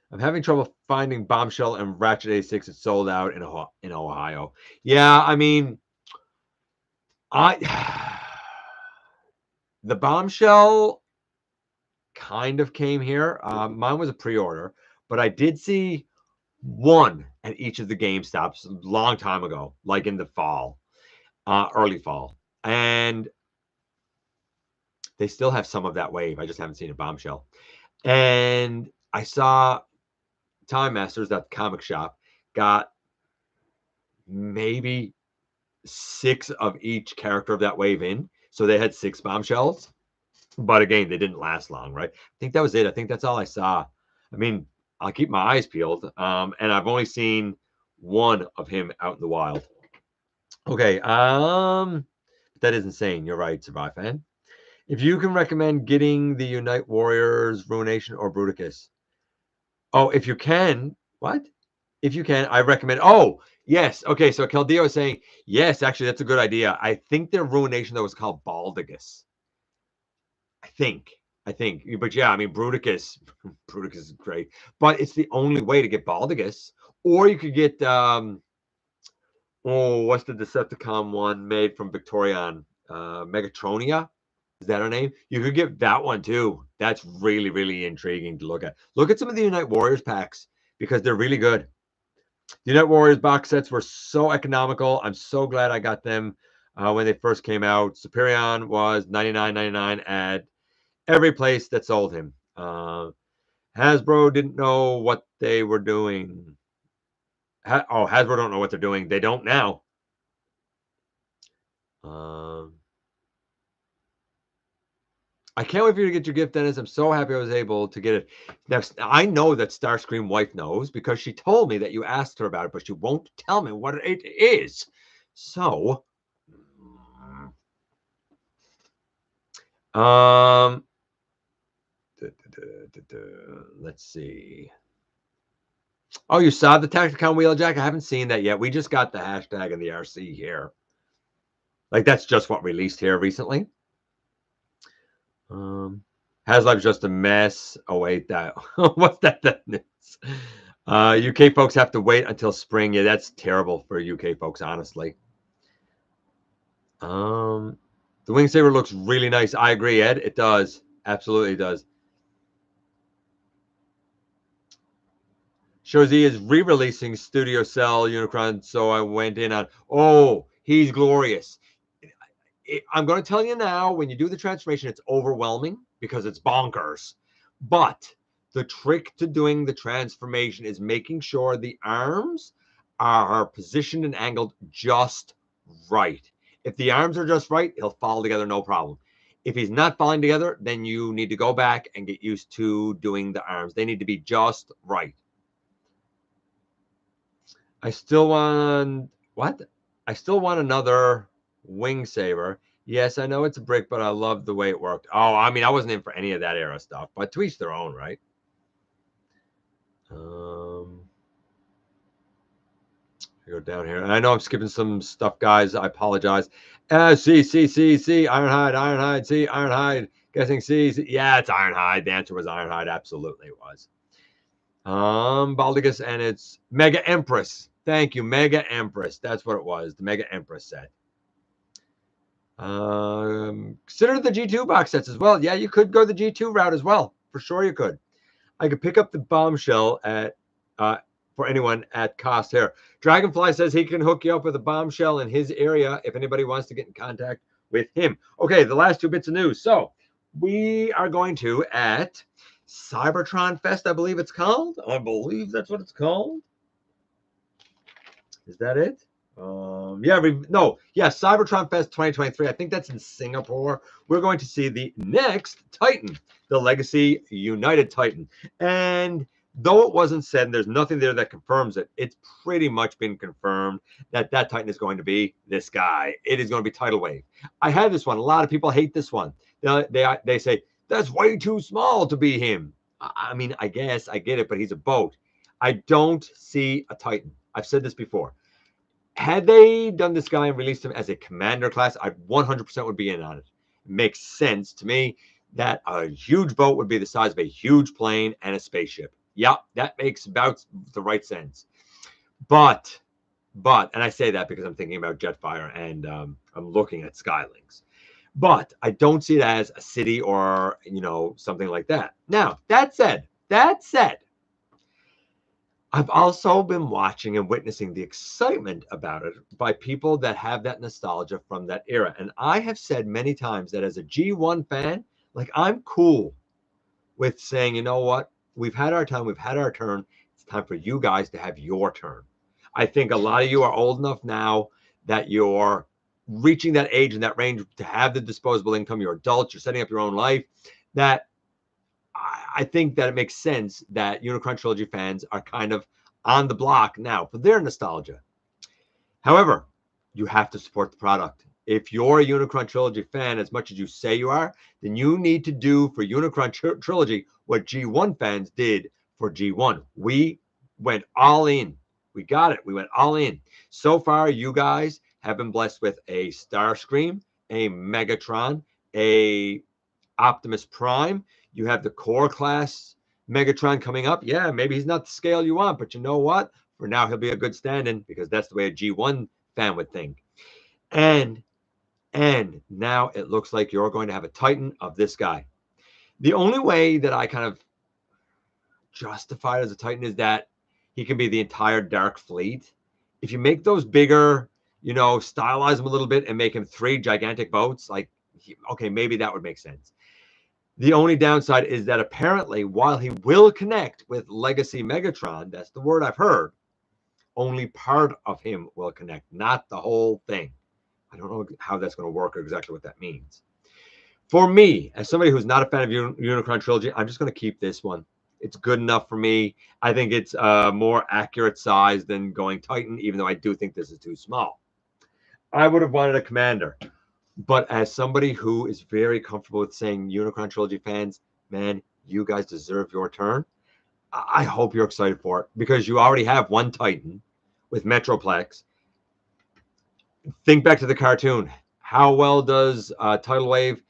I'm having trouble finding Bombshell and Ratchet 86. It's sold out in Ohio. Yeah, I mean, the Bombshell kind of came here. Mine was a pre-order, but I did see one at each of the GameStops a long time ago, like in the fall, early fall. And they still have some of that wave. I just haven't seen a Bombshell. And I saw Time Masters, that comic shop, got maybe 6 of each character of that wave in. So they had 6 Bombshells. But again, they didn't last long, right? I think that was it. I think that's all I saw. I mean, I'll keep my eyes peeled. And I've only seen one of him out in the wild. Okay. That is insane. You're right, Survive Fan. If you can recommend getting the Unite Warriors, Ruination, or Bruticus. Oh, if you can. What? If you can, I recommend. Oh, yes. Okay. So Caldeo is saying, yes, actually, that's a good idea. I think their Ruination, though, was called Baldigus. I think. But yeah, I mean, Bruticus is great. But it's the only way to get Baldigus. Or you could get, what's the Decepticon one made from Victorion? Megatronia? Is that her name? You could get that one too. That's really, really intriguing to look at. Look at some of the Unite Warriors packs because they're really good. The Unite Warriors box sets were so economical. I'm so glad I got them when they first came out. Superion was $99.99 at every place that sold him. Hasbro didn't know what they were doing. Hasbro don't know what they're doing. They don't now. I can't wait for you to get your gift, Dennis. I'm so happy I was able to get it. Now, I know that Starscream wife knows because she told me that you asked her about it, but she won't tell me what it is. So, let's see. Oh, you saw the Tacticon Wheeljack? I haven't seen that yet. We just got the hashtag and the RC here. Like, that's just what released here recently. HasLab's just a mess. Oh, wait, that what's that? UK folks have to wait until spring. Yeah, that's terrible for UK folks, honestly. The Wing Saber looks really nice. I agree, Ed. It does. Absolutely does. Shorzy is re-releasing Studio Cell Unicron, so I went in on, he's glorious. I'm going to tell you now, when you do the transformation, it's overwhelming because it's bonkers. But the trick to doing the transformation is making sure the arms are positioned and angled just right. If the arms are just right, he'll fall together no problem. If he's not falling together, then you need to go back and get used to doing the arms. They need to be just right. I still want what? I still want another wing saber. Yes, I know it's a brick, but I love the way it worked. Oh, I mean, I wasn't in for any of that era stuff, but to each their own, right? Go down here. And I know I'm skipping some stuff, guys. I apologize. C, Ironhide, Ironhide, C, Ironhide. Guessing C. Yeah, it's Ironhide. The answer was Ironhide. Absolutely, it was. Baldigus, and it's Mega Empress. Thank you, Mega Empress. That's what it was. The Mega Empress set. Consider the G2 box sets as well. Yeah, you could go the G2 route as well. For sure, you could. I could pick up the bombshell at for anyone at cost here. Dragonfly says he can hook you up with a bombshell in his area if anybody wants to get in contact with him. Okay, the last 2 bits of news. So we are going to at Cybertron Fest, I believe it's called. I believe that's what it's called. Is that it? Cybertron Fest 2023. I think that's in Singapore. We're going to see the next Titan, the Legacy United Titan. And though it wasn't said, and there's nothing there that confirms it, it's pretty much been confirmed that that Titan is going to be this guy. It is going to be Tidal Wave. I had this one. A lot of people hate this one. They say, that's way too small to be him. I mean, I guess I get it, but he's a boat. I don't see a Titan. I've said this before. Had they done this guy and released him as a commander class, I 100% would be in on it. It makes sense to me that a huge boat would be the size of a huge plane and a spaceship. Yeah, that makes about the right sense. But, and I say that because I'm thinking about Jetfire and I'm looking at Skylings. But I don't see it as a city or, something like that. Now, that said, I've also been watching and witnessing the excitement about it by people that have that nostalgia from that era. And I have said many times that as a G1 fan, like, I'm cool with saying, you know what? We've had our time. We've had our turn. It's time for you guys to have your turn. I think a lot of you are old enough now that you're reaching that age and that range to have the disposable income. You're adults. You're setting up your own life. That I think that it makes sense that Unicron Trilogy fans are kind of on the block now for their nostalgia. However, you have to support the product. If you're a Unicron Trilogy fan, as much as you say you are, then you need to do for Unicron Trilogy what G1 fans did for G1. We went all in. We got it. We went all in. So far, you guys have been blessed with a Starscream, a Megatron, a Optimus Prime. You have the core class Megatron coming up. Yeah, maybe he's not the scale you want, but you know what? For now, he'll be a good stand-in because that's the way a G1 fan would think. And now it looks like you're going to have a Titan of this guy. The only way that I kind of justify it as a Titan is that he can be the entire Dark Fleet. If you make those bigger, stylize him a little bit and make him 3 gigantic boats, like, okay, maybe that would make sense. The only downside is that apparently, while he will connect with Legacy Megatron, that's the word I've heard, only part of him will connect, not the whole thing. I don't know how that's going to work or exactly what that means. For me, as somebody who's not a fan of Unicron Trilogy, I'm just going to keep this one. It's good enough for me. I think it's a more accurate size than going Titan, even though I do think this is too small. I would have wanted a commander. But as somebody who is very comfortable with saying Unicron Trilogy fans, man, you guys deserve your turn. I hope you're excited for it because you already have one Titan with Metroplex. Think back to the cartoon. How well does Tidal Wave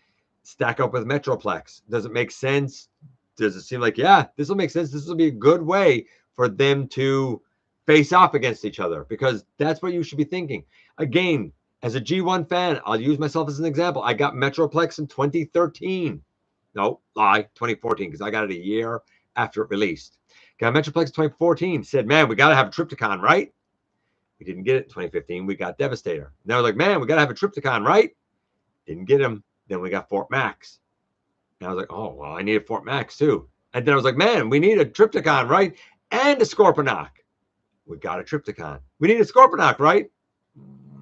stack up with Metroplex? Does it make sense? Does it seem like, yeah, this will make sense. This will be a good way for them to face off against each other because that's what you should be thinking. Again, as a G1 fan, I'll use myself as an example. I got Metroplex in 2013. No, lie, 2014, because I got it a year after it released. Got Metroplex in 2014. Said, man, we got to have a Trypticon, right? We didn't get it in 2015. We got Devastator. And I was like, man, we got to have a Trypticon, right? Didn't get him. Then we got Fort Max. And I was like, oh, well, I need a Fort Max too. And then I was like, man, we need a Trypticon, right? And a Scorponok. We got a Trypticon. We need a Scorponok, right?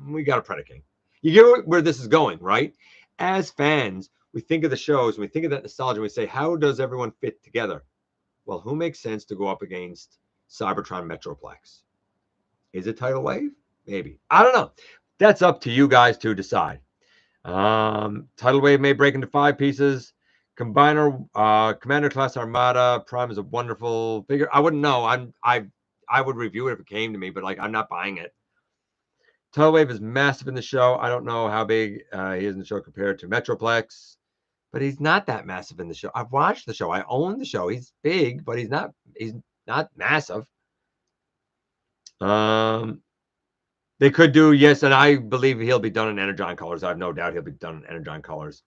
We got a Predaking. You get where this is going, right? As fans, we think of the shows and we think of that nostalgia and we say, how does everyone fit together? Well, who makes sense to go up against Cybertron Metroplex? Is it Tidal Wave? Maybe. I don't know. That's up to you guys to decide. Tidal Wave may break into 5 pieces. Combiner, Commander Class Armada Prime is a wonderful figure. I wouldn't know. I would review it if it came to me, but like I'm not buying it. Tidal Wave is massive in the show. I don't know how big he is in the show compared to Metroplex, but he's not that massive in the show. I've watched the show. I own the show. He's big, but he's not massive. They could do, yes, and I believe he'll be done in Energon colors. I have no doubt he'll be done in Energon colors.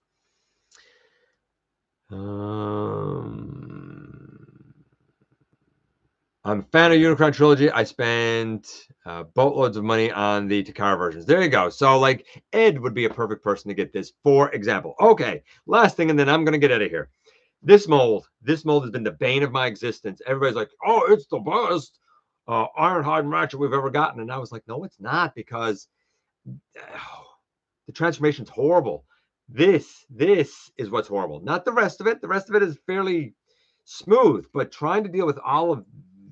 I'm a fan of Unicron Trilogy. I spent boatloads of money on the Takara versions. There you go. So, like, Ed would be a perfect person to get this, for example. Okay, last thing, and then I'm going to get out of here. This mold has been the bane of my existence. Everybody's like, oh, it's the best Ironhide and Ratchet we've ever gotten. And I was like, no, it's not, because the transformation's horrible. This is what's horrible. Not the rest of it. The rest of it is fairly smooth, but trying to deal with all of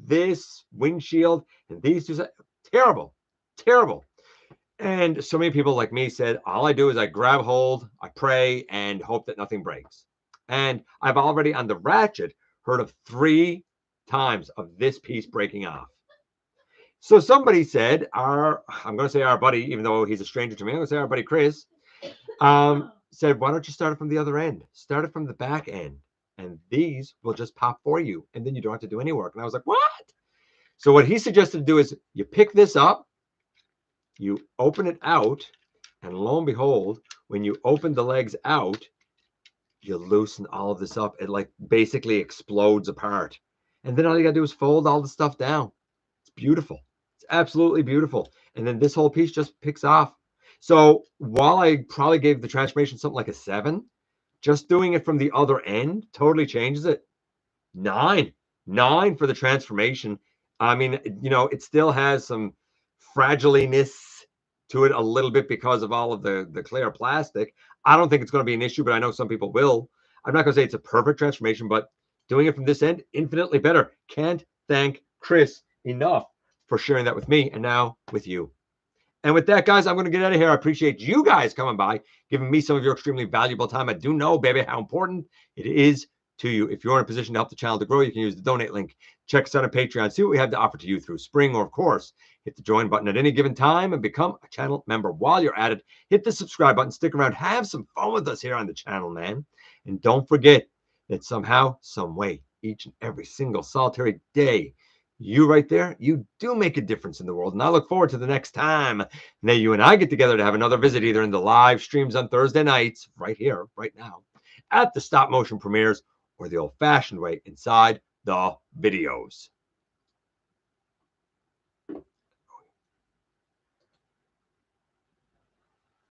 this windshield and these two, terrible. And so many people like me said, all I do is I grab hold, I pray, and hope that nothing breaks. And I've already on the Ratchet heard of 3 times of this piece breaking off. So somebody said, I'm going to say our buddy, even though he's a stranger to me, I'm going to say our buddy Chris, said, why don't you start it from the other end? Start it from the back end, and these will just pop for you, and then you don't have to do any work. And I was like, what? So what he suggested to do is you pick this up, you open it out, and lo and behold, when you open the legs out, you loosen all of this up. It like basically explodes apart. And then all you got to do is fold all the stuff down. It's beautiful. It's absolutely beautiful. And then this whole piece just picks off. So while I probably gave the transformation something like a 7, just doing it from the other end totally changes it. 9 for the transformation. I mean, you know, it still has some fragiliness to it a little bit because of all of the clear plastic. I don't think it's going to be an issue, but I know some people will. I'm not going to say it's a perfect transformation, but doing it from this end, infinitely better. Can't thank Chris enough for sharing that with me and now with you. And with that, guys, I'm going to get out of here. I appreciate you guys coming by, giving me some of your extremely valuable time. I do know, baby, how important it is to you. If you're in a position to help the channel to grow, you can use the donate link. Check us out on Patreon. See what we have to offer to you through Spring, or, of course, hit the join button at any given time and become a channel member. While you're at it, hit the subscribe button. Stick around. Have some fun with us here on the channel, man. And don't forget that somehow, some way, each and every single solitary day, you right there, you do make a difference in the world. And I look forward to the next time that you and I get together to have another visit, either in the live streams on Thursday nights, right here, right now, at the stop motion premieres, or the old-fashioned way inside the videos.